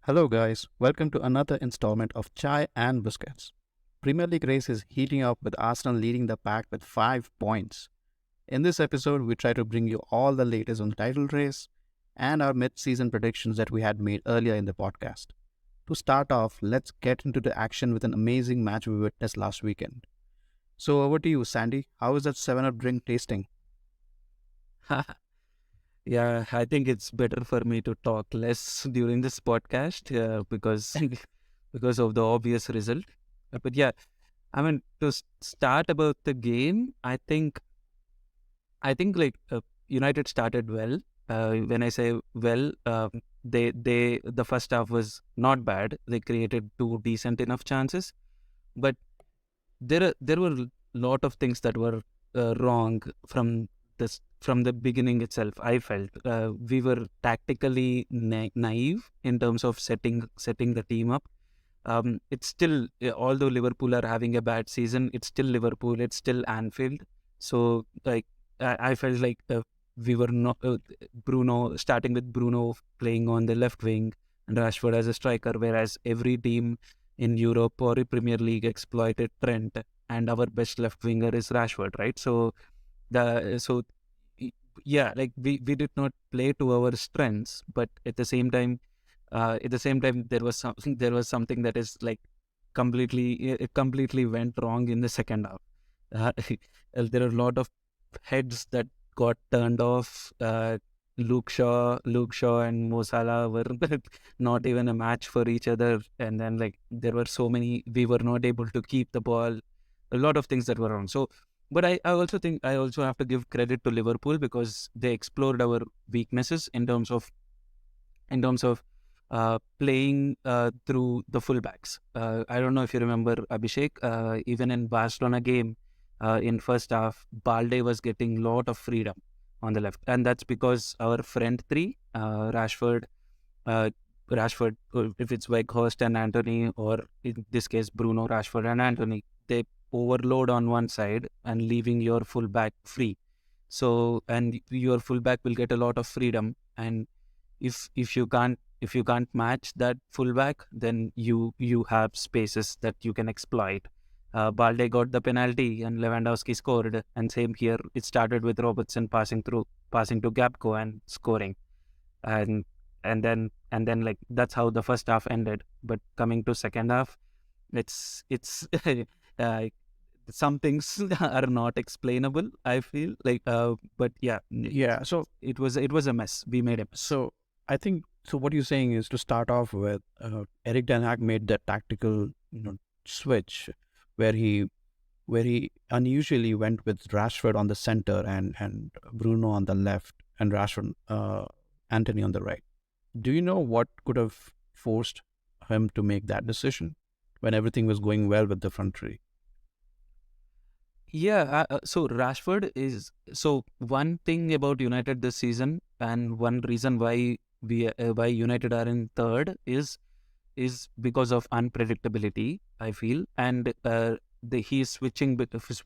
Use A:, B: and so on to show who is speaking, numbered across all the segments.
A: Hello, guys. Welcome to another installment of Chai and Biscuits. Premier League race is heating up with Arsenal leading the pack with 5 points. In this episode, we try to bring you all the latest on the title race and our mid season predictions that we had made earlier in the podcast. To start off, let's get into the action with an amazing match we witnessed last weekend. So, over to you, Sandy. How is that 7 Up drink tasting?
B: Yeah, I think it's better for me to talk less during this podcast because because of the obvious result. But yeah, I mean to start about the game, I think United started well. When I say well, they the first half was not bad. They created two decent enough chances, but there were lot of things that were wrong from the beginning itself. I felt we were tactically naive in terms of setting the team up. It's still although Liverpool are having a bad season, it's still Liverpool, it's still Anfield. So like I felt like we were not Bruno starting with Bruno playing on the left wing and Rashford as a striker, whereas every team in Europe or Premier League exploited Trent, and our best left winger is Rashford, right? The so y- yeah, like we did not play to our strengths, but at the same time there was something that is like completely went wrong in the second half. uh, there are a lot of heads that got turned off. Luke Shaw and Mo Salah were not even a match for each other, and then like there were so many, we were not able to keep the ball. A lot of things that were wrong. So but I also think I also have to give credit to Liverpool because they explored our weaknesses in terms of playing through the fullbacks. I don't know if you remember Abhishek. Even in Barcelona game, in first half, Balde was getting lot of freedom on the left, and that's because our front three, uh, Rashford, if it's Weghorst and Anthony, or in this case Bruno, Rashford and Anthony, they overload on one side and leaving your fullback free. So and your fullback will get a lot of freedom, and if you can't match that fullback, then you have spaces that you can exploit. Balde got the penalty and Lewandowski scored, and same here. It started with Robertson passing to Gapco and scoring, and and then like that's how the first half ended. But coming to second half, it's uh, some things are not explainable, I feel like. But yeah,
A: Yeah, so
B: it was a mess. We made a mess.
A: So I think What you're saying is to start off with, Eric Ten Hag made that tactical, switch where he unusually went with Rashford on the center and Bruno on the left and Rashford, Anthony on the right. Do you know what could have forced him to make that decision when everything was going well with the front three?
B: Yeah, so Rashford is so one thing about United this season, and one reason why United are in third is because of unpredictability, I feel. And he's switching places.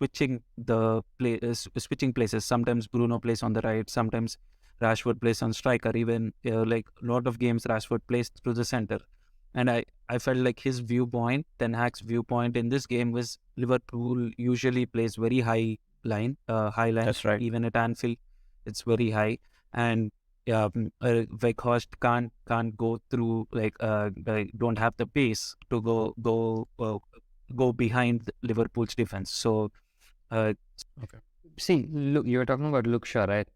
B: Sometimes Bruno plays on the right, sometimes Rashford plays on striker. Even like a lot of games, Rashford plays through the center. And I felt like his viewpoint, Ten Hag's viewpoint in this game was Liverpool usually plays very high line,
A: That's right.
B: even at Anfield, it's very high. And Weghorst can't go through don't have the pace to go behind Liverpool's defense. So uh,
A: Okay.
C: See, look, you were talking about Luke Shaw, right?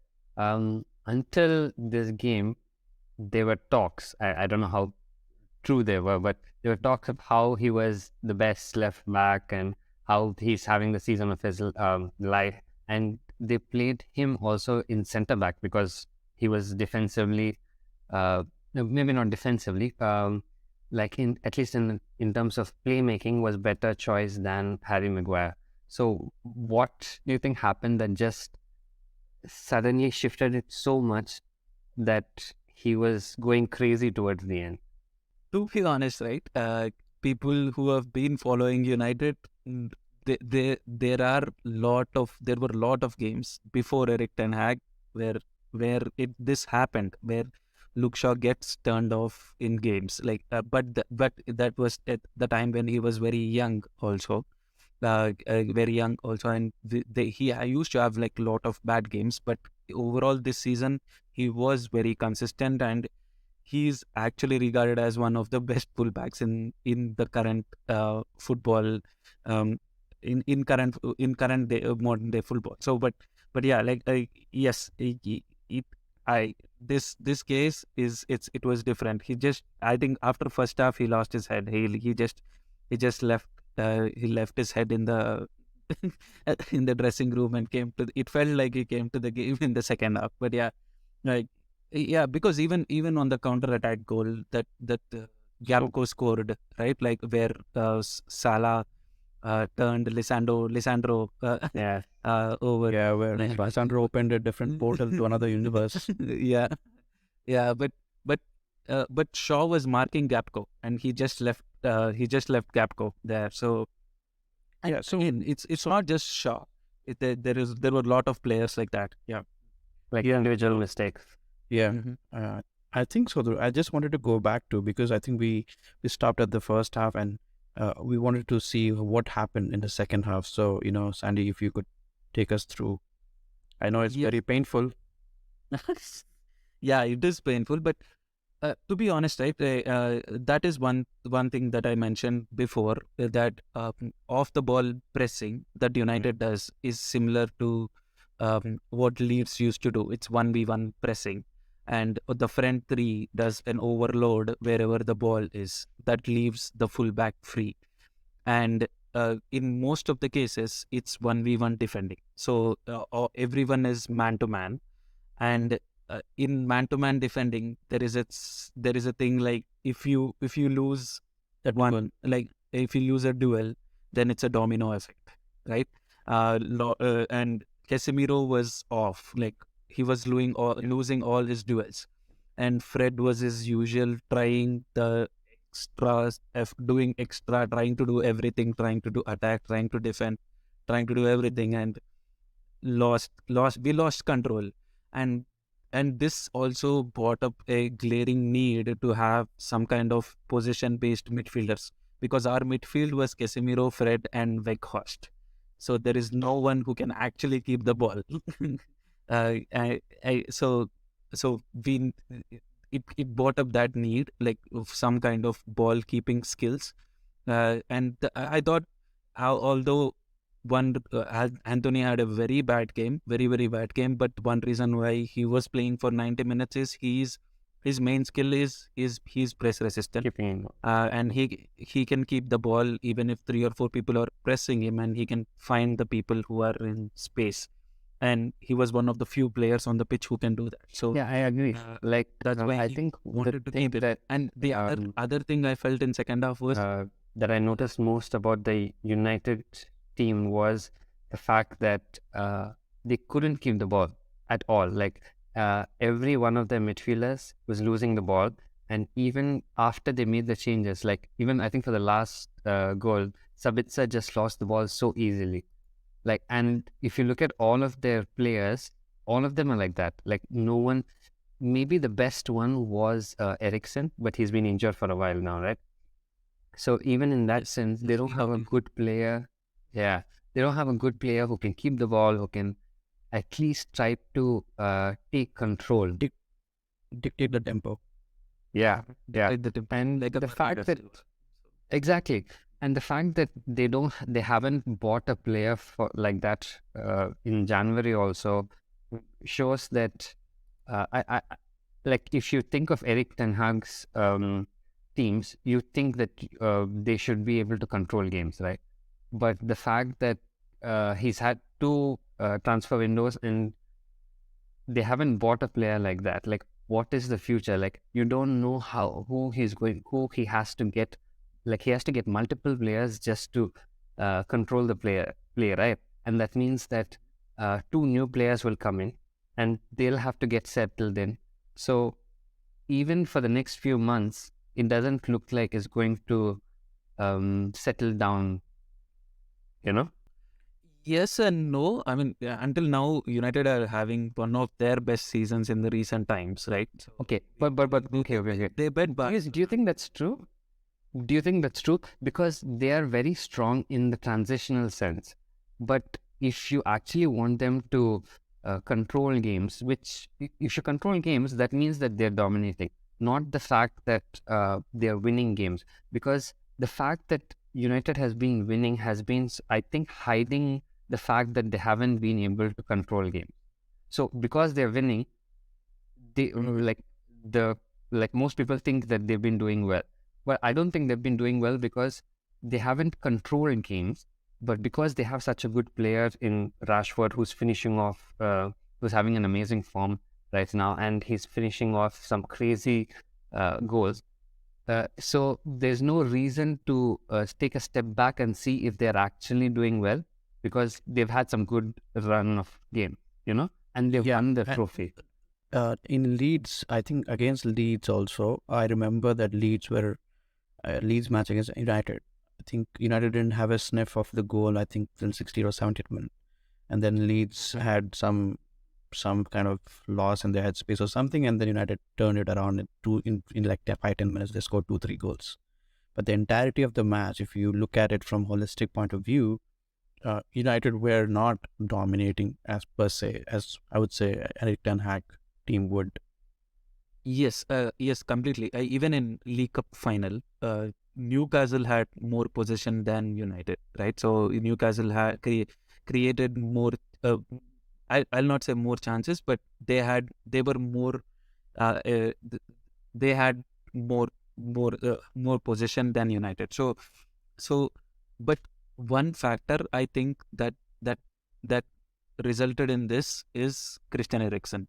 C: Until this game, there were talks. I don't know how true they were, but there were talks of how he was the best left back and how he's having the season of his life. And they played him also in centre back because he was defensively, no, maybe not defensively, like in at least in terms of playmaking, was better choice than Harry Maguire. So, what do you think happened that just suddenly shifted it so much that he was going crazy towards the end?
B: to be honest, right, people who have been following United, there were lot of games before Eric Ten Hag where this happened, where Luke Shaw gets turned off in games. But that was at the time when he was very young also. Very young also, and I used to have like a lot of bad games, but overall this season he was very consistent, and he's actually regarded as one of the best fullbacks in the current football, um, in current day, modern day football. So, but yeah, yes, it, I this case it was different. I think after first half he lost his head. He just left. He left his head in the in the dressing room and it felt like he came to the game in the second half. But yeah, like yeah, because even on the counter attack goal that Gapco scored, right, like where Salah turned Lisandro
C: Yeah.
B: over.
A: Yeah, where Sandro opened a different portal to another universe.
B: Yeah, yeah, but Shaw was marking Gapco, and he just left. He just left Gapco there. So
A: Yeah, so
B: again, it's not just Shaw. There were a lot of players like that. Yeah.
C: Like
A: Yeah.
C: individual mistakes.
A: yeah,
B: Mhm.
A: I think so. I just wanted to go back to, because I think we stopped at the first half, and we wanted to see what happened in the second half. So, Sandy, if you could take us through. I know it's
B: Yeah.
A: very painful.
B: Yeah, it is painful, but to be honest, right, that is one thing that I mentioned before, that off the ball pressing that United does is similar to what Leeds used to do. It's 1v1 pressing, and the front three does an overload wherever the ball is. That leaves the fullback free, and in most of the cases, it's 1v1 defending. So everyone is man to man, and in man-to-man defending there is a thing like if you lose
A: That
B: one,
A: one.
B: like if you lose a duel, then it's a domino effect, right? And Casemiro was off, like he was losing all his duels, and Fred was his usual trying the doing extra, trying to do everything, trying to do attack, trying to defend, trying to do everything, and we lost control. And and this also brought up a glaring need to have some kind of position based midfielders, because our midfield was Casemiro, Fred, and Weghorst. So there is no one who can actually keep the ball. So it brought up that need, like, of some kind of ball keeping skills. I thought, although Anthony had a very bad game, very, very bad game. But one reason why he was playing for 90 minutes is his main skill is he's press resistant,
C: Keeping
B: and he can keep the ball even if 3 or 4 people are pressing him, and he can find the people who are in space. And he was one of the few players on the pitch who can do that. So
C: Yeah, I agree. Like
B: that's why
C: I
B: he
C: think the
B: wanted to
C: thing
B: keep it.
C: that
B: And the other thing I felt in second half was
C: that I noticed most about the United team was the fact that they couldn't keep the ball at all. Like every one of their midfielders was losing the ball, and even after they made the changes, like even I think for the last goal, Sabitzer just lost the ball so easily. Like, and if you look at all of their players, all of them are like that. Like no one, maybe the best one was Ericsson, but he's been injured for a while now, right? So even in that sense, they don't have a good player. Yeah, they don't have a good player who can keep the ball, who can at least try to take control.
A: Dictate the tempo.
C: Yeah, yeah.
B: like the
C: And
B: like a
C: the fact that
B: Fernandes.
C: exactly, and the fact that they haven't bought a player for like that in January also shows that I like if you think of Eric Ten Hag's teams, you think that they should be able to control games, right? But the fact that he's had two transfer windows and they haven't bought a player like that, like what is the future? Like you don't know who he has to get. Like he has to get multiple players just to control the play, right? And that means that two new players will come in and they'll have to get settled in. So even for the next few months, it doesn't look like it's going to settle down, you know?
B: Yes and no. I mean, until now, United are having one of their best seasons in the recent times, right? So
C: Okay, okay.
B: they bet back.
C: Do you think that's true? Do you think that's true? Because they are very strong in the transitional sense. But if you actually want them to control games, if you control games, that means that they're dominating, not the fact that they're winning games. Because the fact that United has been winning has been, I think, hiding the fact that they haven't been able to control games. So because they're winning, they the like most people think that they've been doing well. Well, I don't think they've been doing well because they haven't controlled games, but because they have such a good player in Rashford who's finishing off, who's having an amazing form right now, and he's finishing off some crazy goals. So there's no reason to take a step back and see if they're actually doing well, because they've had some good run of game, and they've won the trophy.
A: In Leeds, I think against Leeds also, I remember that Leeds match against United. I think United didn't have a sniff of the goal, I think, till 60 or 70th minute. And then Leeds had some kind of loss in their headspace or something, and then United turned it around in like 5-10 minutes. They scored 2-3 goals. But the entirety of the match, if you look at it from holistic point of view, United were not dominating as per se as I would say Eric Ten Hag team would.
B: Yes, yes, completely. Even in League Cup final, Newcastle had more possession than United, right? So Newcastle had created more. I'll not say more chances, but they were more. They had more possession than United. So, but one factor I think that that resulted in this is Christian Eriksen.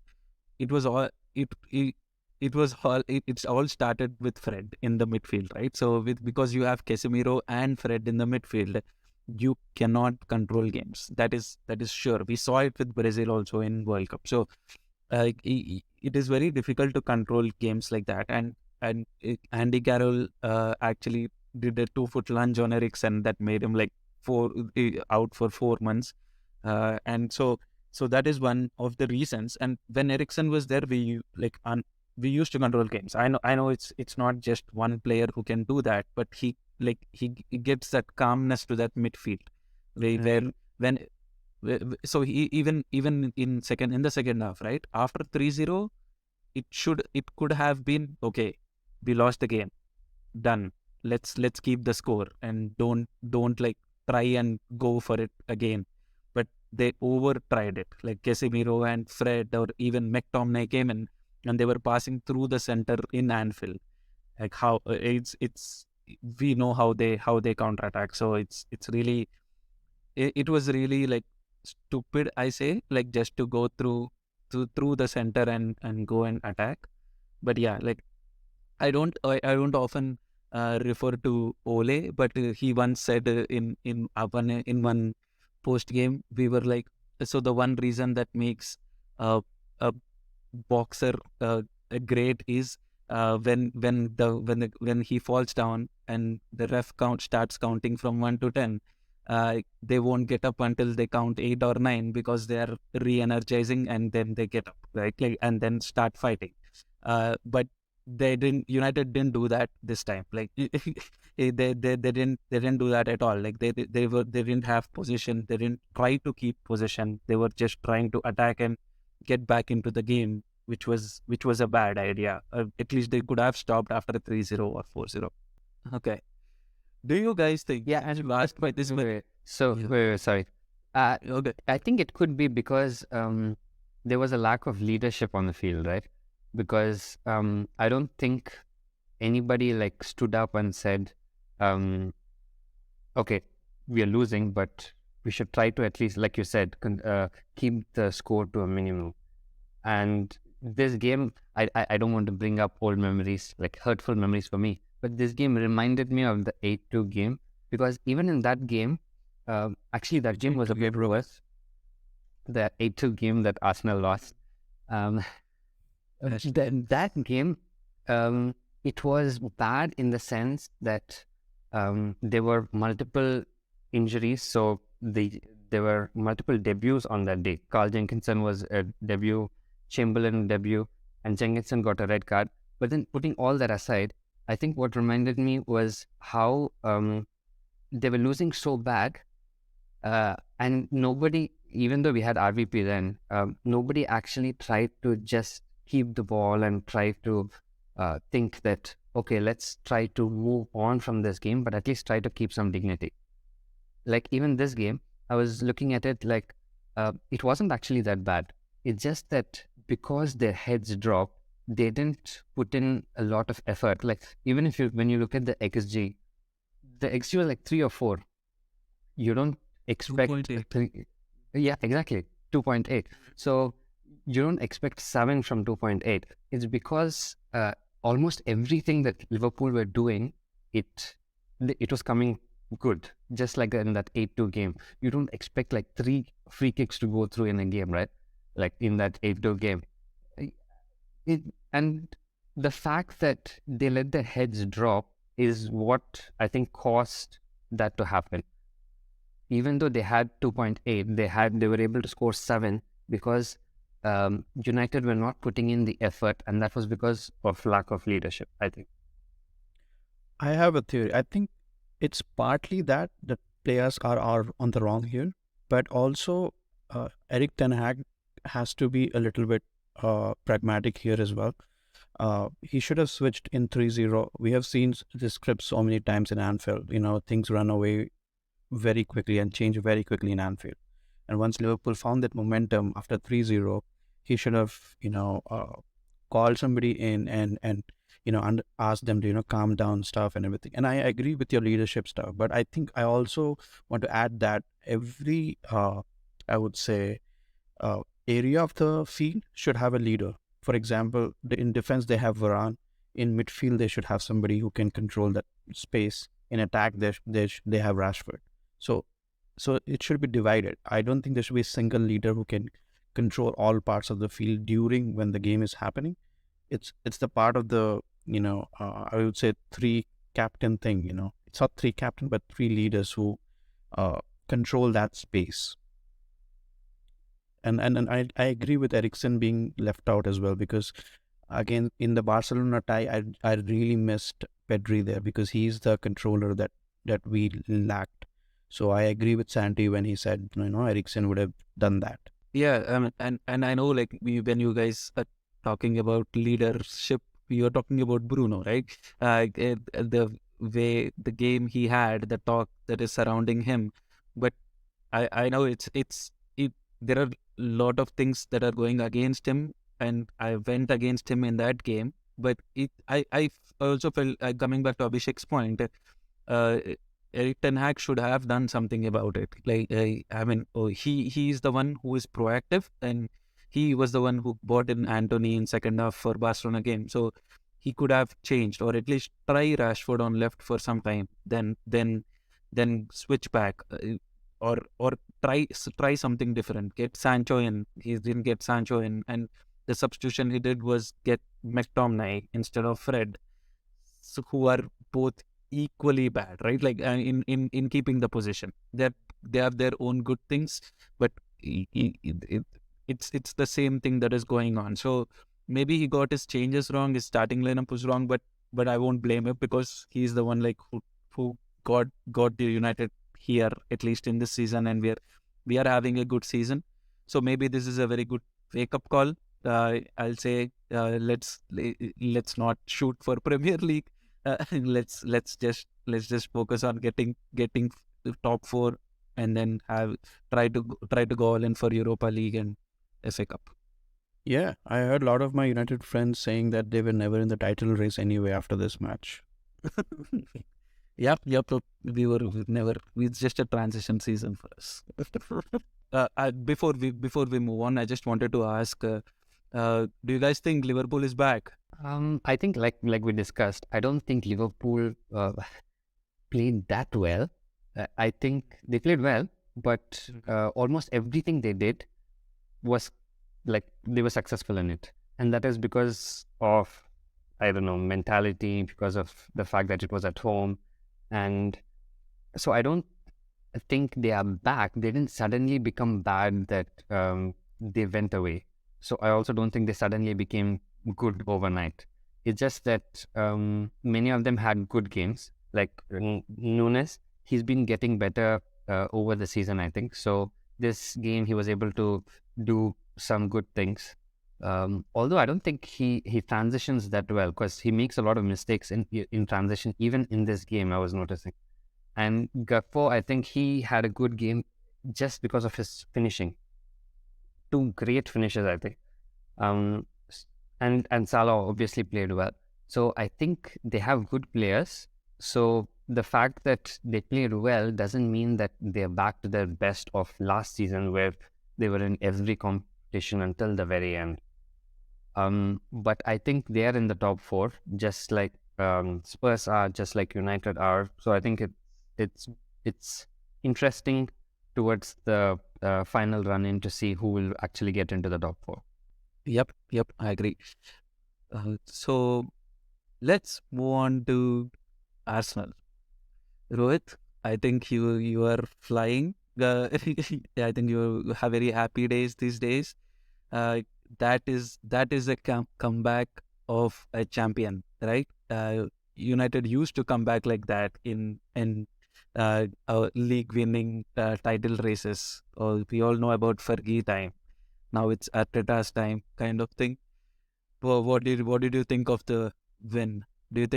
B: It was all it's all started with Fred in the midfield, right? So because you have Casemiro and Fred in the midfield, you cannot control games. That is sure. We saw it with Brazil also in World Cup. So it is very difficult to control games like that. And Andy Carroll actually did a 2-foot lunge on Eriksen that made him like out for 4 months. And so that is one of the reasons. And when Eriksen was there, we used to control games. I know it's not just one player who can do that, but he gets that calmness to that midfield, so he even in the second half, right after 3-0, it could have been okay. We lost the game, done. Let's keep the score and don't like try and go for it again. But they over tried it. Like Casemiro and Fred or even McTominay came in and they were passing through the center in Anfield. Like how it's we know how they counterattack. So it's really it was really like stupid, I say, like just to go through the center and go and attack. But yeah, like I don't often refer to Ole, but he once said in one post game, we were like, so the one reason that makes a boxer great is when he falls down and the ref starts counting from 1 to 10. They won't get up until they count 8 or 9 because they are re-energizing, and then they get up, right? And then start fighting. But United didn't do that this time. Like they didn't do that at all. Like they didn't have position. They didn't try to keep possession. They were just trying to attack and get back into the game, which was a bad idea. At least they could have stopped after 3-0 or 4-0. Okay. Do you guys think?
C: Yeah,
B: as you asked by this way.
C: So wait, sorry.
B: Okay.
C: I think it could be because there was a lack of leadership on the field, right? Because I don't think anybody like stood up and said, okay, we are losing, but we should try to at least, like you said, keep the score to a minimum. And this game, I don't want to bring up old memories, like hurtful memories for me, but this game reminded me of the 8-2 game, because even in that game, actually that game was a bit worse. The 8-2 game that Arsenal lost. That game, it was bad in the sense that there were multiple injuries. So the there were multiple debuts on that day. Carl Jenkinson was a debut, Chamberlain debut, and Jenkinson got a red card. But then putting all that aside, I think what reminded me was how they were losing so bad, and nobody, even though we had RVP then, nobody actually tried to just keep the ball and try to think that, okay, let's try to move on from this game, but at least try to keep some dignity. Like even this game, I was looking at it like it wasn't actually that bad. It's just that because their heads dropped, they didn't put in a lot of effort. Like even if when you look at the XG, the XG was like 3 or 4. You don't expect
B: 2.8.
C: Yeah, exactly, 2.8. So you don't expect 7 from 2.8. It's because almost everything that Liverpool were doing, it was coming good. Just like in that 8-2 game, you don't expect like 3 free kicks to go through in a game, right? Like in that 8-2 game. And the fact that they let their heads drop is what I think caused that to happen. Even though they had 2.8, they were able to score 7 because United were not putting in the effort, and that was because of lack of leadership, I think.
A: I have a theory. I think it's partly that the players are on the wrong here, but also Eric Ten Hag has to be a little bit pragmatic here as well. He should have switched in 3-0. We have seen this script so many times in Anfield. Things run away very quickly and change very quickly in Anfield. And once Liverpool found that momentum after 3-0, he should have, called somebody in and asked them to, calm down stuff and everything. And I agree with your leadership stuff, but I think I also want to add that every, I would say, area of the field should have a leader. For example, in defense, they have Varane. In midfield, they should have somebody who can control that space. In attack, they have Rashford. So it should be divided. I don't think there should be a single leader who can control all parts of the field during when the game is happening. It's the part of the I would say 3 captain thing. It's not 3 captain but 3 leaders who control that space. And I agree with Eriksen being left out as well, because again in the Barcelona tie I really missed Pedri there because he's the controller that we lacked. So I agree with Santi when he said Eriksen would have done that.
B: Yeah, and I know like when you guys are talking about leadership, you're talking about Bruno, right? The way the game he had, the talk that is surrounding him, but I know there are a lot of things that are going against him, and I went against him in that game. But I also felt, coming back to Abhishek's point, Eric Ten Hag should have done something about it. Like he is the one who is proactive, and he was the one who brought in Anthony in second half for Barcelona game. So he could have changed, or at least try Rashford on left for some time, then switch back, or try something different. Get Sancho in. He didn't get Sancho in, and the substitution he did was get McTominay instead of Fred, so who are both equally bad, right? Like in keeping the position, they have their own good things, but it's the same thing that is going on. So maybe he got his changes wrong, his starting lineup was wrong, but I won't blame him because he's the one like who got the United here, at least in this season, and we are having a good season. So maybe this is a very good wake up call. I'll say let's not shoot for Premier League. Let's just focus on getting the top 4, and then try to go all in for Europa League and FA Cup.
A: Yeah, I heard a lot of my United friends saying that they were never in the title race anyway after this match.
B: Yep. We were never. It's just a transition season for us. Before we move on, I just wanted to ask: do you guys think Liverpool is back?
C: I think like we discussed, I don't think Liverpool played that well. I think they played well, but almost everything they did was like they were successful in it, and that is because of, I don't know, mentality, because of the fact that it was at home. And so I don't think they are back. They didn't suddenly become bad that they went away. So I also don't think they suddenly became good overnight. It's just that many of them had good games. Like Nunes, he's been getting better over the season, I think. So this game, he was able to do some good things. Although I don't think he transitions that well, because he makes a lot of mistakes in transition. Even in this game, I was noticing. And Gakpo, I think he had a good game just because of his finishing. Two great finishes, I think. Um, and Salah obviously played well. So I think they have good players. So the fact that they played well doesn't mean that they're back to their best of last season, where they were in every competition until the very end. But I think they are in the top four, just like Spurs are, just like United are. So I think it's it's interesting towards the final run in to see who will actually get into the top four.
B: Yep, I agree. So let's move on to Arsenal. Rohit, I think you are flying. I think you have very happy days these days. Uh, that is a comeback of a champion, right? United used to come back like that in league winning title races. We all know about Fergie time. Now it's Arteta's time, kind of thing. Well, what did you think of the win? Do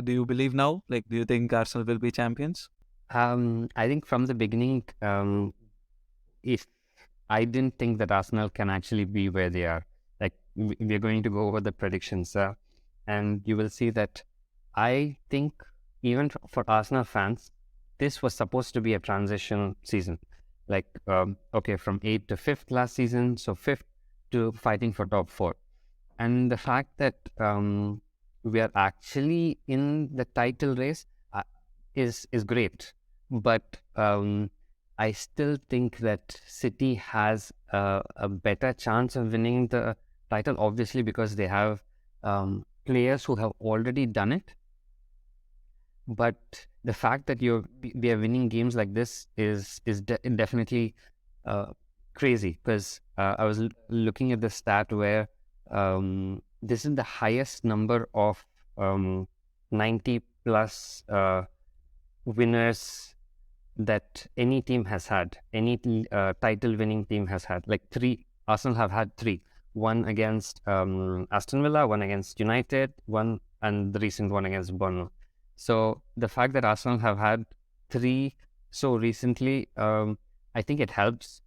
B: you believe now? Like, do you think Arsenal will be champions?
C: I think from the beginning, if I didn't think that Arsenal can actually be where they are. Like we're going to go over the predictions, and you will see that I think even for Arsenal fans, this was supposed to be a transition season. Like okay, from 8th to 5th last season, so 5th to fighting for top 4, and the fact that we are actually in the title race is great, but I still think that City has a better chance of winning the title, obviously, because they have players who have already done it. But the fact that we are winning games like this is definitely crazy, because I was looking at the stat where this is the highest number of 90 plus winners that any team has had, any title winning team has had. Like three, Arsenal have had three. One against Aston Villa, one against United, one, and the recent one against Bournemouth. So the fact that Arsenal have had three so recently, I think it helps.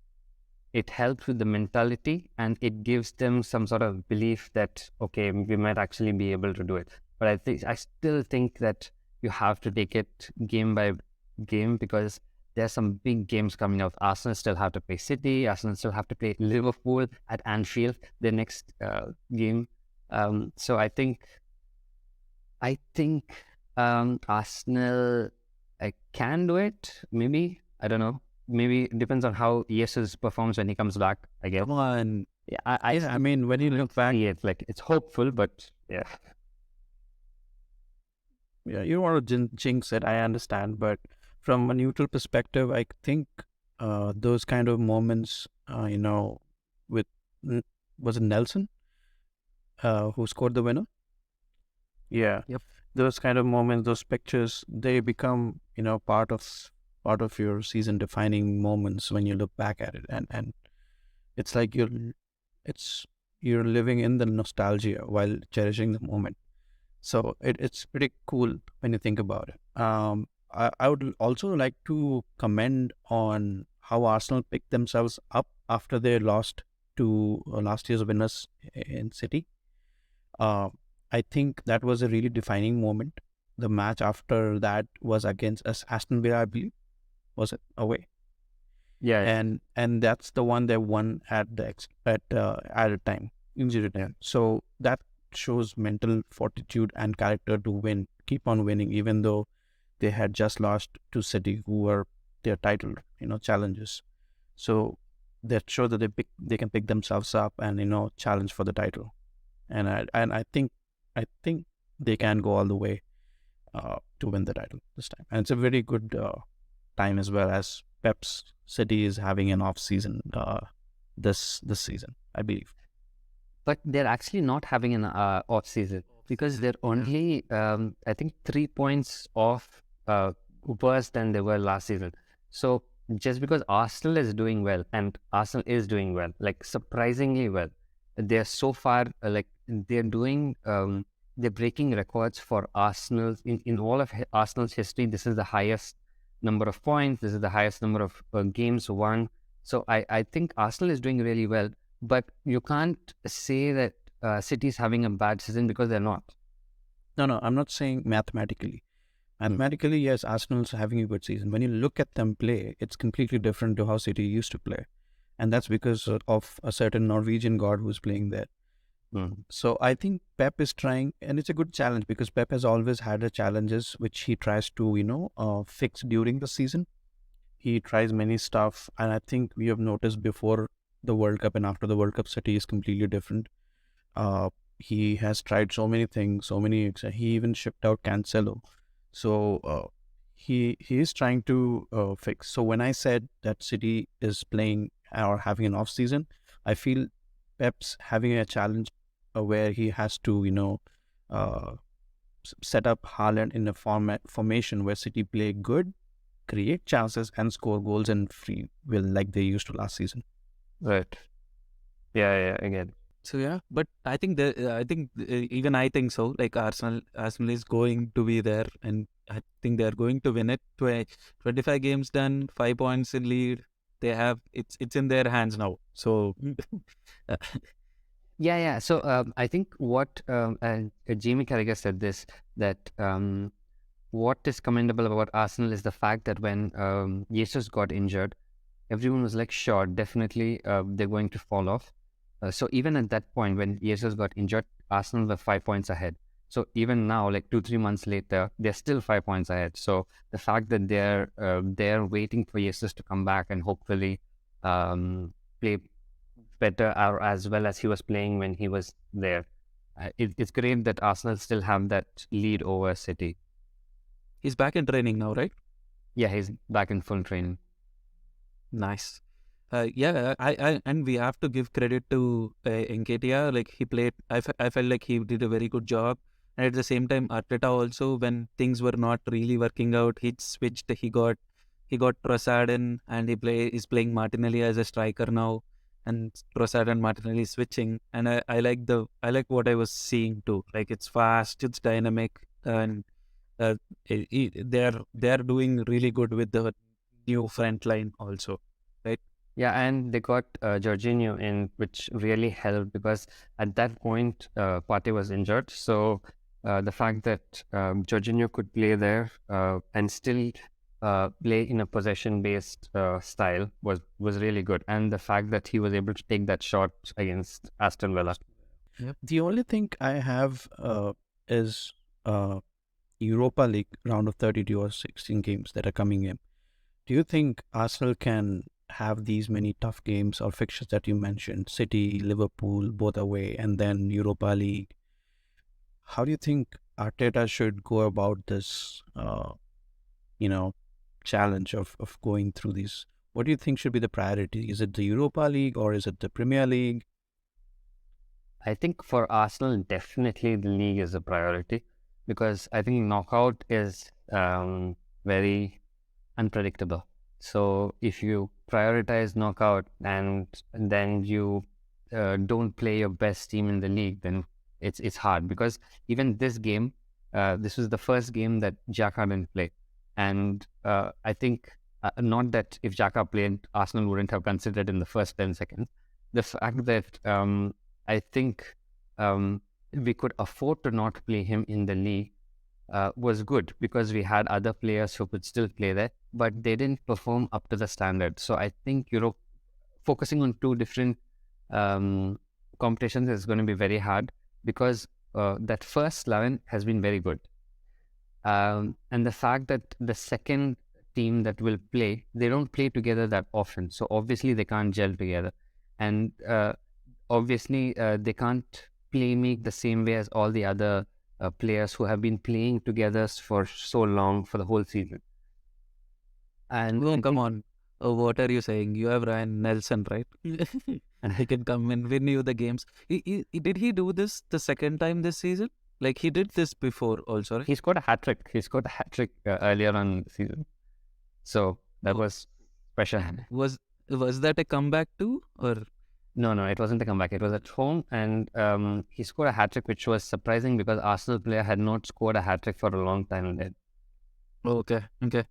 C: It helps with the mentality, and it gives them some sort of belief that, okay, we might actually be able to do it. But I still think that you have to take it game by game, because there's some big games coming out. Arsenal still have to play City. Arsenal still have to play Liverpool at Anfield, their next game. So I think Arsenal can do it. Maybe, I don't know. Maybe it depends on how Jesus performs when he comes back, I guess.
B: Come on.
C: Yeah,
A: I mean, when you look back,
C: see it like it's hopeful, but yeah.
A: yeah, you don't want to jinx it. I understand, but from a neutral perspective, I think those kind of moments, with was it Nelson who scored the winner? Yeah,
B: Yep.
A: those kind of moments, those pictures, they become part of your season defining moments when you look back at it, and it's like you're living in the nostalgia while cherishing the moment. So it's pretty cool when you think about it. I would also like to comment on how Arsenal picked themselves up after they lost to last year's winners in City. Uh, I think that was a really defining moment. The match after that was against Aston Villa, I believe, was it away?
C: Yeah.
A: And that's the one they won at the added time, injury time. So that shows mental fortitude and character to win, keep on winning, even though they had just lost to City, who were their title, challengers. So that shows that they can pick themselves up and challenge for the title. And I think they can go all the way to win the title this time. And it's a very good time as well, as Pep's City is having an off season this season, I believe.
C: But they're actually not having an off season because they're only, I think, 3 points off worse than they were last season. So just because Arsenal is doing well, and Arsenal is doing well, like surprisingly well, they're so far, they're doing, they're breaking records for Arsenal in all of Arsenal's history. This is the highest number of points. This is the highest number of games won. So I think Arsenal is doing really well. But you can't say that City's having a bad season because they're not.
A: No, I'm not saying mathematically. Mathematically, yes, Arsenal's having a good season. When you look at them play, it's completely different to how City used to play. And that's because of a certain Norwegian god who's playing there. So I think Pep is trying, and it's a good challenge because Pep has always had a challenges which he tries to, fix during the season. He tries many stuff, and I think we have noticed before the World Cup and after the World Cup, City is completely different. He has tried so many things, he even shipped out Cancelo. So he is trying to fix. So when I said that City is playing or having an off season, I feel Pep's having a challenge where he has to set up Haaland in a formation where City play good, create chances, and score goals and free will like they used to last season.
C: Right. Yeah, again.
B: So yeah, but I think even I think so. Like Arsenal is going to be there, and I think they are going to win it. 25 games done, 5 points in lead. They have it's in their hands now. So
C: Yeah. So I think what Jamie Carragher said this, that what is commendable about Arsenal is the fact that when Jesus got injured, everyone was like, sure, definitely they're going to fall off. So even at that point, when Jesus got injured, Arsenal were 5 points ahead. So even now, like 2-3 months later, they're still 5 points ahead. So the fact that they're waiting for Jesus to come back and hopefully play better or as well as he was playing when he was there, it's great that Arsenal still have that lead over City.
B: he's back in training now, right?
C: Yeah, he's back in full training.
B: Nice. Yeah, I and we have to give credit to Nketiah. Like he played, I felt like he did a very good job. And at the same time, Arteta also, when things were not really working out, he switched. He got Trossard in, and is playing Martinelli as a striker now, and Trossard and Martinelli switching. And I like what I was seeing too. Like it's fast, it's dynamic, and they're doing really good with the new front line also, right?
C: Yeah, and they got Jorginho in, which really helped because at that point, Partey was injured. So the fact that Jorginho could play there and still play in a possession-based style was really good. And the fact that he was able to take that shot against Aston Villa.
B: Yep.
A: The only thing I have is Europa League round of 32 or 16 games that are coming in. Do you think Arsenal can have these many tough games or fixtures that you mentioned, City, Liverpool, both away, and then Europa League? How do you think Arteta should go about this, challenge of going through these? What do you think should be the priority? Is it the Europa League or is it the Premier League?
C: I think for Arsenal, definitely the league is a priority because I think knockout is very unpredictable. So if you prioritize knockout and then you don't play your best team in the league, then it's hard because even this game, this was the first game that Xhaka didn't play, and I think not that if Xhaka played, Arsenal wouldn't have considered in the first 10 seconds. The fact that I think we could afford to not play him in the league was good because we had other players who could still play there, but they didn't perform up to the standard. So I think focusing on two different competitions is going to be very hard because that first 11 has been very good. And the fact that the second team that will play, they don't play together that often. So obviously they can't gel together. And obviously they can't make the same way as all the other players who have been playing together for so long for the whole season. And
B: Oh, come on. What are you saying? You have Ryan Nelson, right? He can come and win you the games. Did he do this the second time this season? Like he did this before also, right?
C: He scored a hat trick. He scored a hat trick earlier on the season. So that
B: Oh,
C: was special.
B: was was that a comeback too, or
C: No, it wasn't a comeback. It was at home, and he scored a hat trick, which was surprising because Arsenal player had not scored a hat trick for a long time. Then,
B: okay, okay,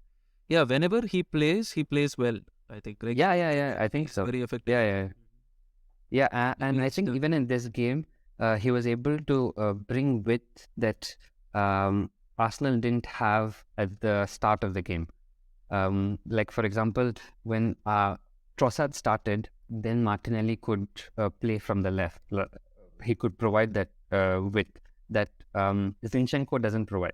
B: yeah. Whenever he plays well. I think, right?
C: yeah. I think
B: He's
C: so.
B: very effective.
C: Yeah. And I
B: He's
C: think
B: still
C: even in this game, he was able to bring width that Arsenal didn't have at the start of the game. Like for example, when Trossard started, then Martinelli could play from the left. He could provide that width that Zinchenko doesn't provide.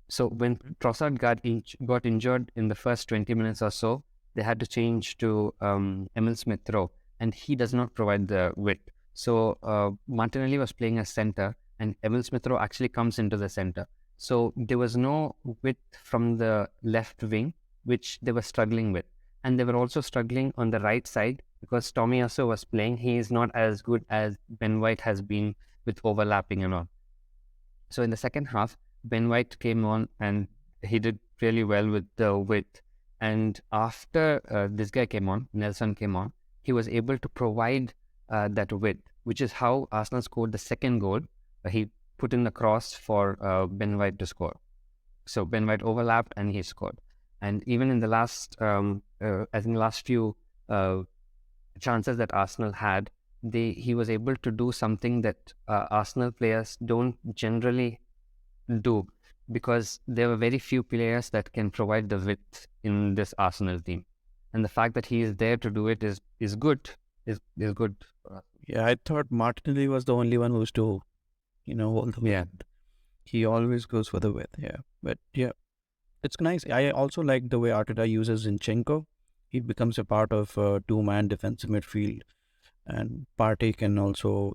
C: So when Trossard got injured in the first 20 minutes or so, they had to change to Emil Smith Rowe, and he does not provide the width. So Martinelli was playing as center, and Emil Smith Rowe actually comes into the center. So there was no width from the left wing, which they were struggling with. And they were also struggling on the right side because Tomiyasu was playing. He is not as good as Ben White has been with overlapping and all. So in the second half, Ben White came on and he did really well with the width. And after this guy came on, Nelson came on, he was able to provide that width, which is how Arsenal scored the second goal. He put in the cross for Ben White to score. So Ben White overlapped and he scored. And even in the last, I think last few chances that Arsenal had, he was able to do something that Arsenal players don't generally do because there were very few players that can provide the width in this Arsenal team. And the fact that he is there to do it is good. Is good.
A: Yeah, I thought Martinelli was the only one who's to, hold the width. He always goes for the width, yeah. But yeah, it's nice. I also like the way Arteta uses Zinchenko. He becomes a part of two-man defensive midfield, and Partey can also,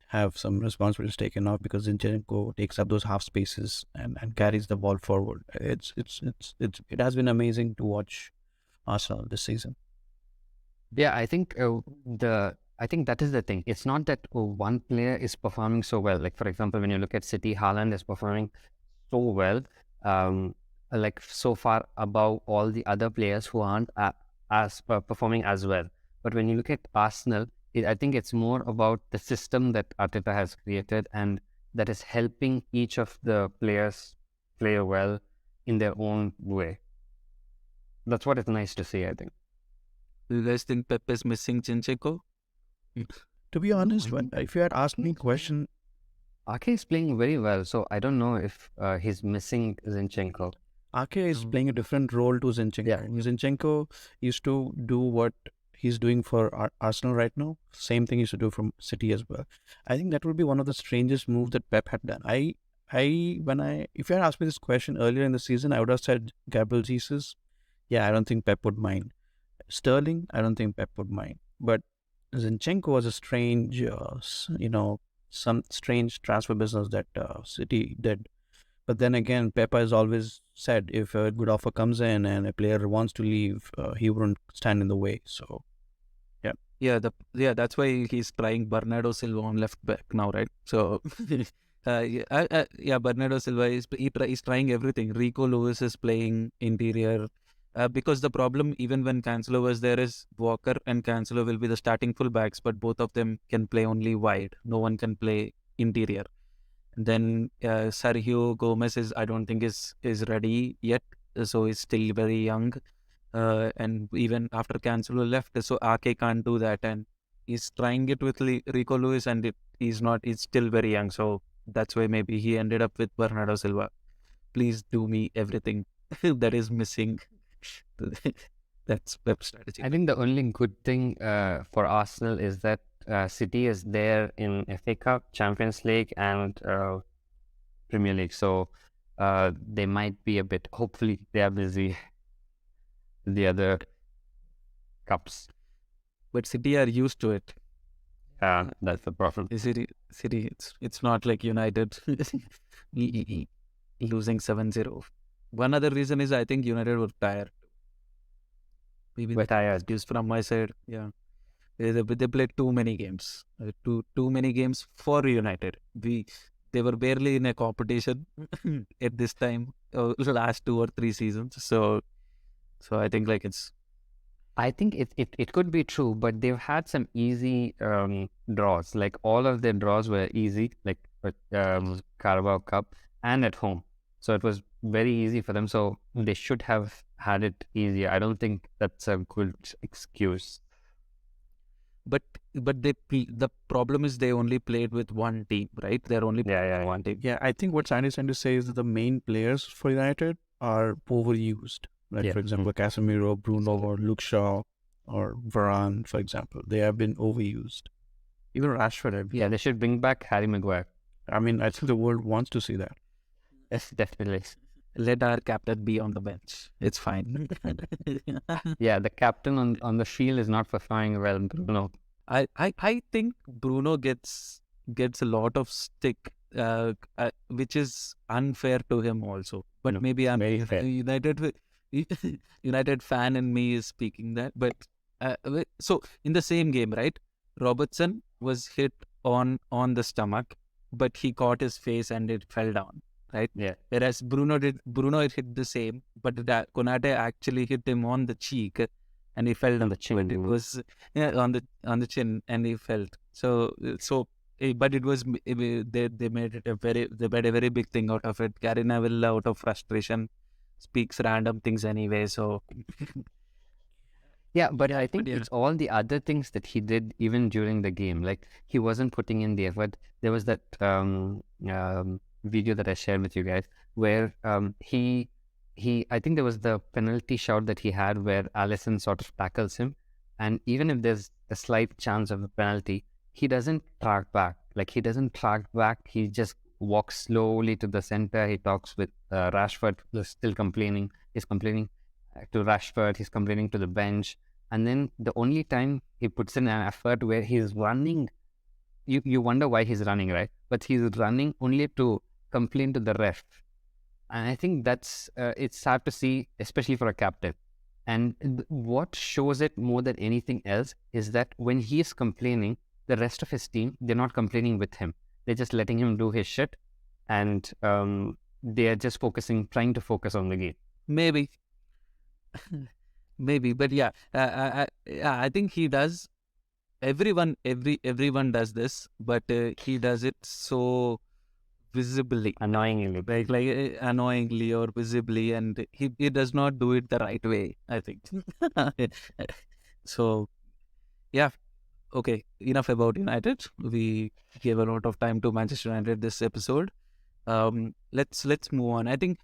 A: have some responsibilities taken off because Zinchenko takes up those half spaces and carries the ball forward. It has been amazing to watch Arsenal this season.
C: Yeah, I think that is the thing. It's not that one player is performing so well. Like for example, when you look at City, Haaland is performing so well, like so far above all the other players who aren't performing as well. But when you look at Arsenal, I think it's more about the system that Arteta has created and that is helping each of the players play well in their own way. That's what is nice to see, I think.
B: Do you guys think Pep is missing Zinchenko?
A: To be honest, if you had asked me question,
C: Ake is playing very well, so I don't know if he's missing Zinchenko.
A: Ake is playing a different role to Zinchenko.
C: Yeah.
A: Zinchenko used to do what he's doing for Arsenal right now. Same thing he used to do from City as well. I think that would be one of the strangest moves that Pep had done. If you had asked me this question earlier in the season, I would have said Gabriel Jesus. Yeah, I don't think Pep would mind. Sterling, I don't think Pep would mind. But Zinchenko was a strange, some strange transfer business that City did. But then again, Pep has always said if a good offer comes in and a player wants to leave, he wouldn't stand in the way. So, yeah.
B: That's why he's trying Bernardo Silva on left back now, right? So, Bernardo Silva is trying everything. Rico Lewis is playing interior. Because the problem, even when Cancelo was there, is Walker and Cancelo will be the starting fullbacks, but both of them can play only wide. No one can play interior. And then Sergio Gomez I don't think is ready yet, so he's still very young. And even after Cancelo left, so Ake can't do that, and he's trying it with Rico Lewis, and he's still very young. So that's why maybe he ended up with Bernardo Silva. Please do me everything that is missing. That's Pep's strategy.
C: I think the only good thing for Arsenal is that City is there in FA Cup, Champions League, and Premier League. So they might be a bit. Hopefully, they are busy with the other cups.
B: But City are used to it.
C: That's the problem.
B: City, it's not like United losing 7-0. One other reason is I think United were tired. maybe
C: We're
B: the
C: tired.
B: excuse from my side. Yeah, they played too many games, too many games for United. They were barely in a competition at this time, last 2 or 3 seasons. So I think like it's
C: I think it could be true, but they've had some easy draws. Like all of their draws were easy, like Carabao Cup and at home. So it was very easy for them. So they should have had it easier. I don't think that's a good excuse.
B: but the problem is they only played with one team, right? They're only
C: Yeah,
B: playing
C: yeah,
B: one team.
A: Yeah, I think what Sandy is trying to say is that the main players for United are overused. Like,
C: yeah.
A: for example, Casemiro, Bruno, or Luke Shaw, or Varane, for example. They have been overused. Even Rashford.
C: Yeah, they should bring back Harry Maguire.
A: I mean, I think the world wants to see that.
C: Yes, definitely.
B: Let our captain be on the bench. It's fine.
C: Yeah, the captain on the field is not performing well, Bruno.
B: I think Bruno gets a lot of stick, which is unfair to him also. But
C: No,
B: maybe I'm
C: very fair.
B: United fan in me is speaking that. But so in the same game, right? Robertson was hit on the stomach, but he caught his face and it fell down, right?
C: Yeah.
B: Whereas Bruno hit the same, but Konate actually hit him on the cheek, and he fell down.
C: On the chin.
B: But it was on the chin, and he felt but it was they made it they made a very big thing out of it. Gary Neville, out of frustration, speaks random things anyway. So
C: Yeah, but I think
B: yeah.
C: it's all the other things that he did even during the game. Like he wasn't putting in the effort. There was that video that I shared with you guys where he I think there was the penalty shot that he had where Allison sort of tackles him, and even if there's a slight chance of a penalty, he doesn't track back. Like he doesn't track back. He just walks slowly to the center. He talks with Rashford, who's still complaining. He's complaining to Rashford. He's complaining to the bench. And then the only time he puts in an effort where he's running, you wonder why he's running, right? But he's running only to complain to the ref. And I think that's, it's sad to see, especially for a captain. And what shows it more than anything else is that when he is complaining, the rest of his team, they're not complaining with him. They're just letting him do his shit. And they're just trying to focus on the game.
B: Maybe. Maybe, but yeah, I think he does. Everyone does this, but he does it so visibly,
C: Annoyingly.
B: like annoyingly or visibly, and he does not do it the right way, I think. So yeah, okay, enough about United. We gave a lot of time to Manchester United this episode. Let's move on. I think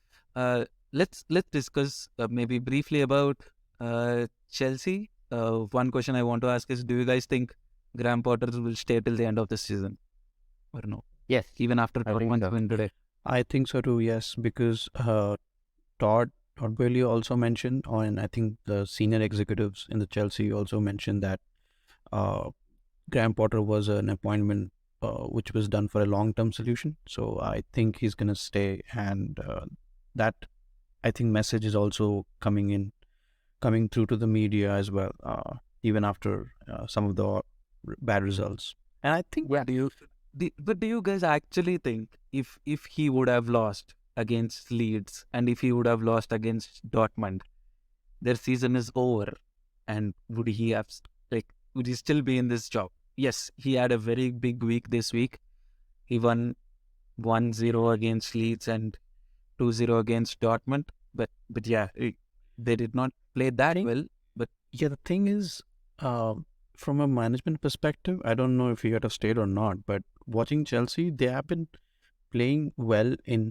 B: let's discuss maybe briefly about Chelsea. One question I want to ask is: do you guys think Graham Potter will stay till the end of the season, or no?
C: Yes.
B: Even after
C: I think
B: Dortmund's
C: so.
B: win today.
A: I think so too, yes, because Todd Boehly also mentioned, and I think the senior executives in the Chelsea also mentioned that Graham Potter was an appointment which was done for a long-term solution. So I think he's going to stay, and that I think message is also coming through to the media as well, even after some of the bad results. And I think
B: But do you guys actually think if he would have lost against Leeds and if he would have lost against Dortmund, their season is over, and would he still be in this job? Yes, he had a very big week this week. He won 1-0 against Leeds and 2-0 against Dortmund. But yeah, they did not play that well. But
A: yeah, the thing is, from a management perspective, I don't know if he would have stayed or not, but watching Chelsea, they have been playing well in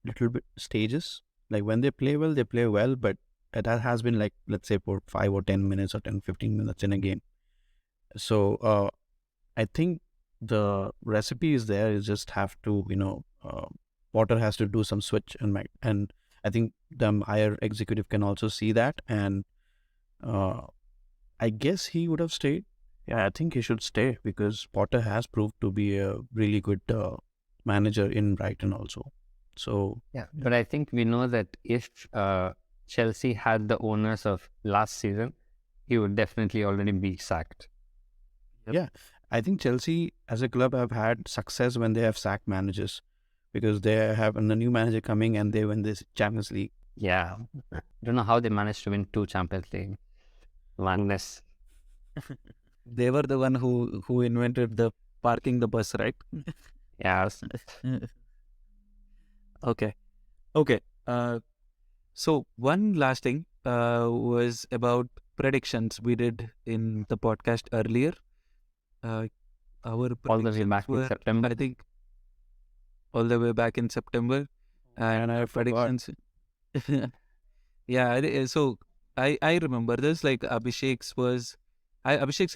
A: little bit stages. Like when they play well, but that has been like, let's say, for 5 or 10 minutes or 10-15 minutes in a game. So I think the recipe is there. You just have to, Potter has to do some switch, and I think the higher executive can also see that, and I guess he would have stayed. Yeah, I think he should stay because Potter has proved to be a really good manager in Brighton also. So
C: Yeah, but I think we know that if Chelsea had the owners of last season, he would definitely already be sacked.
A: Yeah, I think Chelsea as a club have had success when they have sacked managers because they have a new manager coming and they win this Champions League.
C: Yeah. I don't know how they managed to win 2 Champions League. Madness.
B: They were the one who invented the parking the bus, right?
C: Yeah.
B: Okay. Okay. So one last thing was about predictions we did in the podcast earlier. Our
C: All the way
B: predictions
C: back in
B: were,
C: September.
B: I think, all the way back in September, and our predictions. Yeah. So I remember this. Like Abhishek's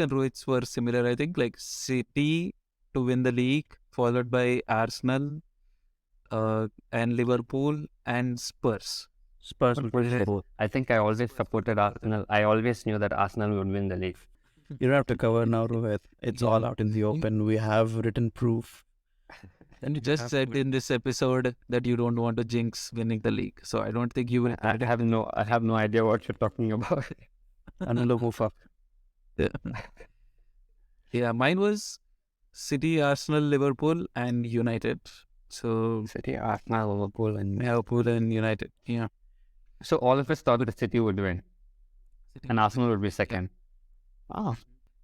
B: and Rohit's were similar. I think like City to win the league, followed by Arsenal, and Liverpool and Spurs.
A: Spurs will win both.
C: I think I always supported Arsenal. I always knew that Arsenal would win the league.
A: You don't have to cover now, Rohit. It's all out in the open. We have written proof.
B: And you just said in this episode that you don't want to jinx winning the league. So I don't think you will.
C: I have no idea what you're talking about.
A: Another move up.
B: Yeah, mine was City, Arsenal, Liverpool, and United. So
C: City, Arsenal, Liverpool, and
B: Liverpool and United. Yeah.
C: so all of us thought that City would win, and Arsenal would be second. Oh,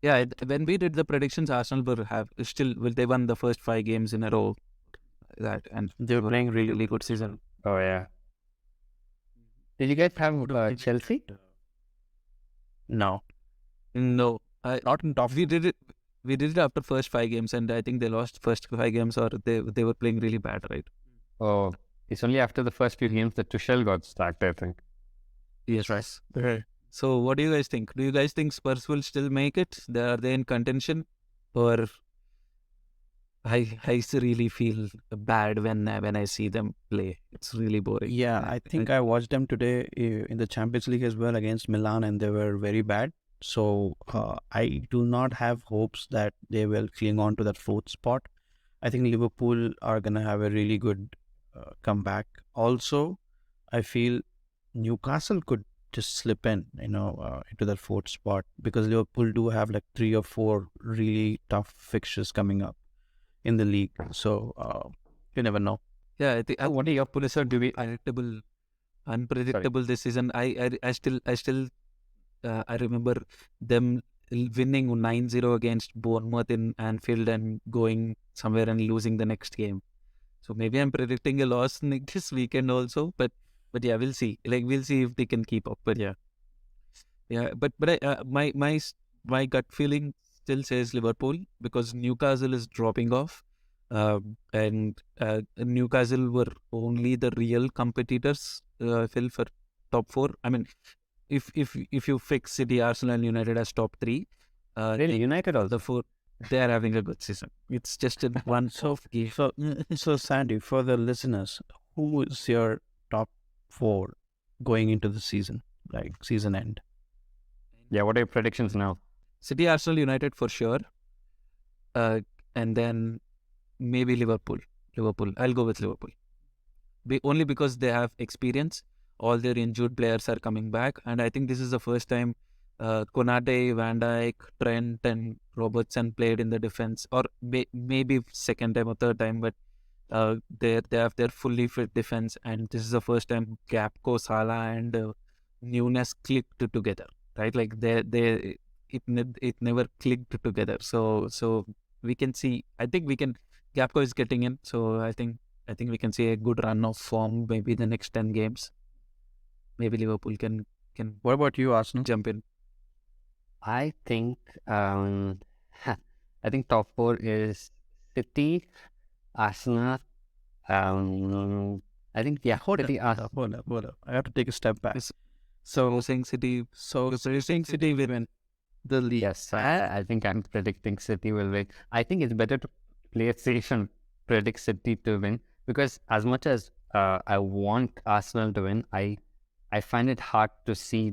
B: Yeah, when we did the predictions, Arsenal they won the first 5 games in a row. That and
A: They were playing
B: really good season.
C: oh yeah. Did you guys have Chelsea?
A: No.
B: No,
A: Not in top.
B: we did it. We did it after first 5 games, and I think they lost first 5 games, or they were playing really bad, right?
C: Oh, it's only after the first few games that Tuchel got sacked, I think.
B: Yes, right. So, what do you guys think? Do you guys think Spurs will still make it? Are they in contention, or I really feel bad when I see them play. It's really boring.
A: Yeah, I think I watched them today in the Champions League as well against Milan, and they were very bad. So I do not have hopes that they will cling on to that 4th spot. I think Liverpool are gonna have a really good comeback. Also, I feel Newcastle could just slip in, into that 4th spot because Liverpool do have like 3 or 4 really tough fixtures coming up in the league. So you never know.
B: Yeah, I think
C: What are your
B: do we unpredictable this season. I still I remember them winning 9-0 against Bournemouth in Anfield and going somewhere and losing the next game. So maybe I'm predicting a loss this weekend also. But yeah, we'll see. Like we'll see if they can keep up. But yeah. But my gut feeling still says Liverpool because Newcastle is dropping off. And Newcastle were only the real competitors, Phil, for top 4. I mean, if you fix City, Arsenal, and United as top 3,
C: Really, United also.
B: the 4 they are having a good season. It's just in one soft game.
A: So Sandy, for the listeners, who is your top 4 going into the season, like season end?
C: Yeah, what are your predictions now?
B: City, Arsenal, United for sure, and then maybe Liverpool. I'll go with Liverpool. Only because they have experience. All their injured players are coming back, and I think this is the first time Konate, Van Dijk, Trent, and Robertson played in the defense, or maybe second time or third time, but they have their fully fit defense, and this is the first time Gakpo, Salah, and Nunes clicked together, right? Like it never clicked together. So we can see. I think we can. Gakpo is getting in, so I think we can see a good run of form. Maybe the next 10 games. Maybe Liverpool can.
A: What about you, Arsenal?
B: Jump in.
C: I think top 4 is City, Arsenal. I think City, Arsenal.
A: Hold up. I have to take a step back.
B: So saying City.
A: So saying City will win the league.
C: Yes, I think I'm predicting City will win. I think it's better to play it safe and predict City to win because as much as I want Arsenal to win, I find it hard to see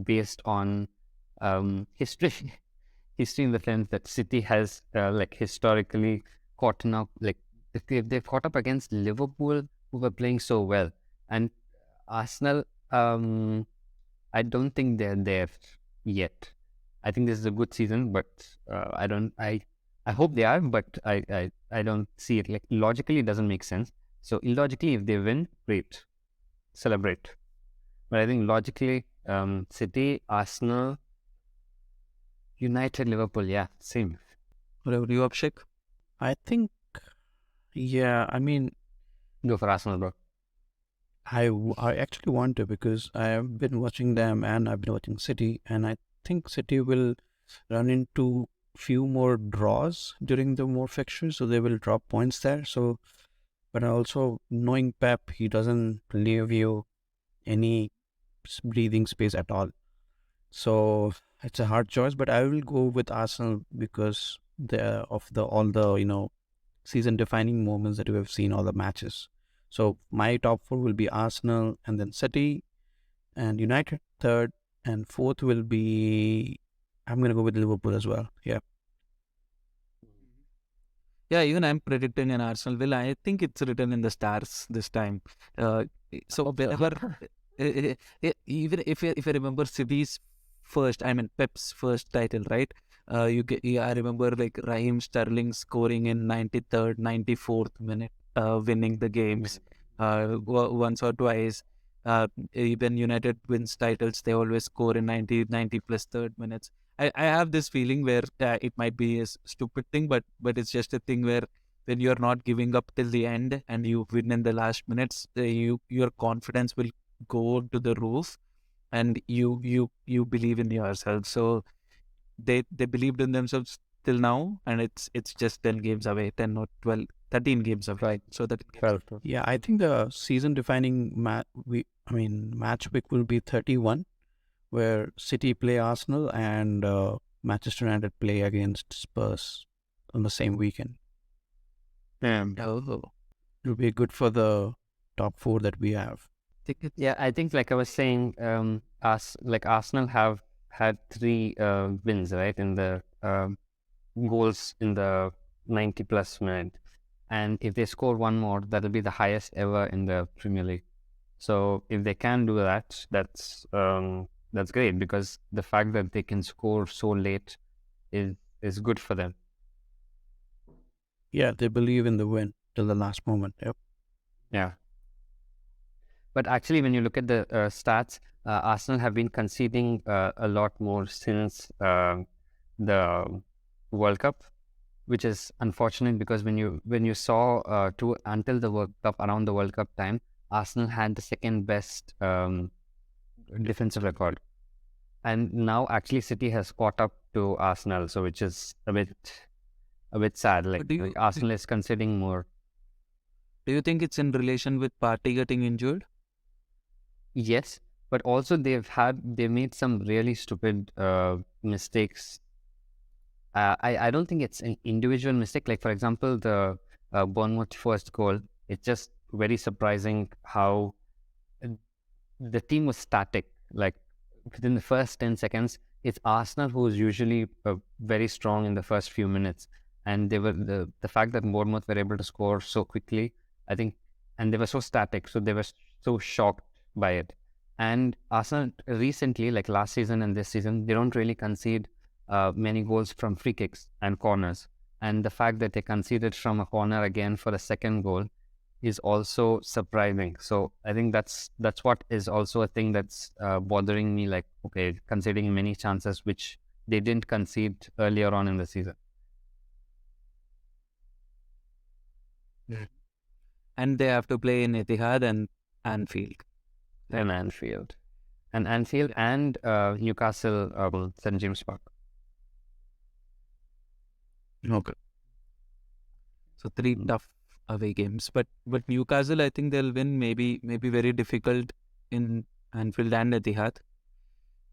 C: based on history in the sense that City has historically caught up, they've caught up against Liverpool who were playing so well, and Arsenal I don't think they're there yet. I think this is a good season, but I hope they are, but I don't see it. Like logically, it doesn't make sense. So illogically, if they win, great, celebrate. But I think logically, City, Arsenal, United, Liverpool, yeah, same.
B: What about you, Abhishek?
A: I think, yeah, I mean,
C: Go for Arsenal, bro.
A: I actually want to because I have been watching them and I've been watching City, and I think City will run into few more draws during the more fixtures, so they will drop points there. So, but also knowing Pep, he doesn't leave you any breathing space at all. So it's a hard choice, but I will go with Arsenal because the all the season defining moments that we have seen all the matches. So my top four will be Arsenal and then City and United third and fourth will be I'm gonna go with Liverpool as well. Yeah.
B: Yeah, even I'm predicting an Arsenal will. I think it's written in the stars this time. So whenever, even if I remember City's first, I mean Pep's first title, right? Yeah, I remember like Raheem Sterling scoring in 93rd, 94th minute, winning the games, once or twice. Even United wins titles, they always score in 90 plus third minutes. I have this feeling where it might be a stupid thing, but it's just a thing where when you're not giving up till the end and you win in the last minutes, your confidence will go to the roof, and you believe in yourself. So they believed in themselves till now, and it's just 10 games away, 10 or 12, 13 games away.
C: Right.
B: So that
C: 12.
A: Yeah, I think the season defining match week will be 31 where City play Arsenal and Manchester United play against Spurs on the same weekend.
B: oh,
A: It'll be good for the top four that we have.
B: think it's
C: Yeah, I think like I was saying, Arsenal have had 3 wins, right, in the goals in the 90 plus minute, and if they score one more, that'll be the highest ever in the Premier League. So if they can do that, that's great because the fact that they can score so late is good for them.
A: Yeah, they believe in the win till the last moment. Yep.
C: Yeah. But actually, when you look at the stats, Arsenal have been conceding a lot more since the World Cup, which is unfortunate because when you saw until the World Cup, around the World Cup time, Arsenal had the second best defensive record, and now actually City has caught up to Arsenal, so which is a bit sad.
B: But do
C: Arsenal is conceding more.
B: you think it's in relation with Partey getting injured?
C: Yes, but also they made some really stupid mistakes. I don't think it's an individual mistake. Like for example, the Bournemouth first goal. It's just very surprising how uh, the team was static. Like within the first 10 seconds, it's Arsenal who's usually very strong in the first few minutes, and they were the fact that Bournemouth were able to score so quickly. I think, and they were so static, so they were so shocked by it. And Arsenal recently, like last season and this season, they don't really concede many goals from free kicks and corners. And the fact that they conceded from a corner again for the second goal is also surprising. So I think that's what is also a thing that's bothering me. Like, okay, conceding many chances which they didn't concede earlier on in the season.
B: And they have to play in Etihad and Anfield.
C: And Anfield, and Newcastle, St James Park.
A: Okay.
B: So 3 tough away games. But Newcastle, I think they'll win. Maybe very difficult in Anfield and Etihad.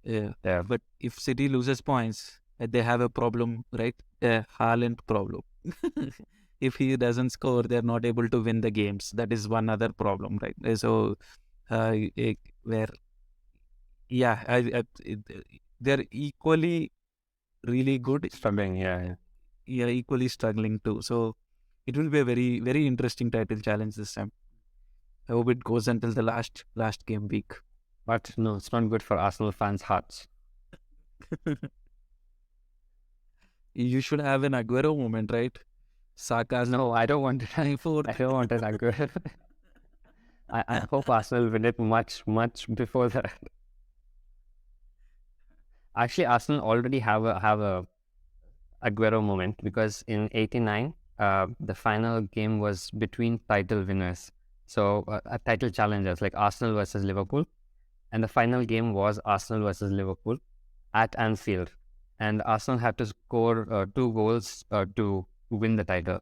C: Yeah.
B: But if City loses points, they have a problem, right? A Haaland problem. If he doesn't score, they're not able to win the games. That is one other problem, right? So, where, yeah, they're equally really good.
C: Struggling, yeah.
B: Yeah, equally struggling too. So it will be a very, very interesting title challenge this time. I hope it goes until the last game week.
C: But no, it's not good for Arsenal fans' hearts.
B: You should have an Aguero moment, right? Saka's
C: No, I don't want it.
B: fourth.
C: I don't want an Aguero. I hope Arsenal win it much before that. Actually, Arsenal already have a Aguero moment because in '89, the final game was between title winners. So title challengers like Arsenal versus Liverpool, and the final game was Arsenal versus Liverpool at Anfield, and Arsenal had to score 2 goals to win the title,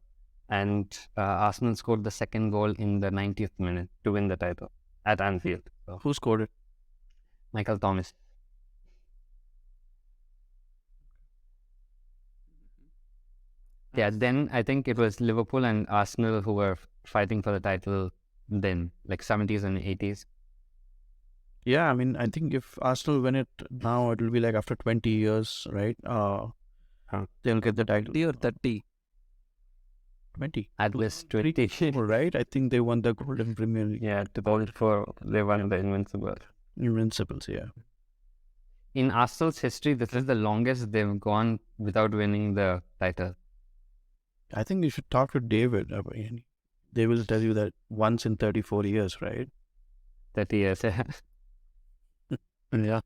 C: and Arsenal scored the second goal in the 90th minute to win the title at Anfield. So,
A: Who scored it?
C: Michael Thomas. Yeah, then I think it was Liverpool and Arsenal who were fighting for the title then, like 70s and 80s.
A: Yeah, I mean, I think if Arsenal win it now, it will be like after 20 years, right? They'll get the title.
B: 30 or 30.
A: 20.
C: At least 20.
A: Right? I think they won the Golden Premier League.
C: Yeah, 2004, they won the Invincible.
A: Invincibles, yeah.
C: In Arsenal's history, this is the longest they've gone without winning the title.
A: I think you should talk to David. They will tell you that once in 34 years, right?
C: 30 years.
A: Yeah.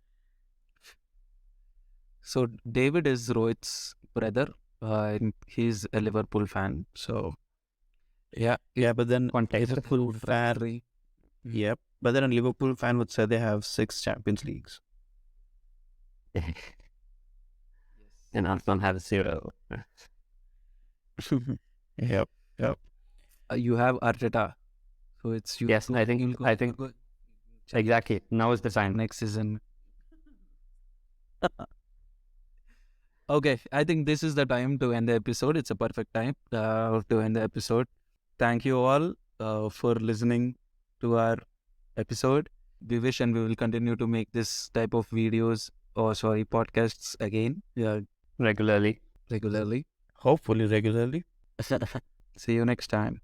B: So David is Rohit's brother. And he's a Liverpool fan. So yeah,
A: Yeah, but then
C: Context.
A: Liverpool fan. Yep. But then a Liverpool fan would say they have 6 Champions Leagues.
C: And Arsenal have 0.
A: Yep.
B: you have Arteta. So it's you.
C: Yes, I think exactly. Now is the time.
B: Next season. Okay, I think this is the time to end the episode. It's a perfect time to end the episode. Thank you all for listening to our episode. We wish and we will continue to make this type of videos podcasts again. Yeah,
C: Regularly.
B: regularly.
A: Hopefully regularly.
B: See you next time.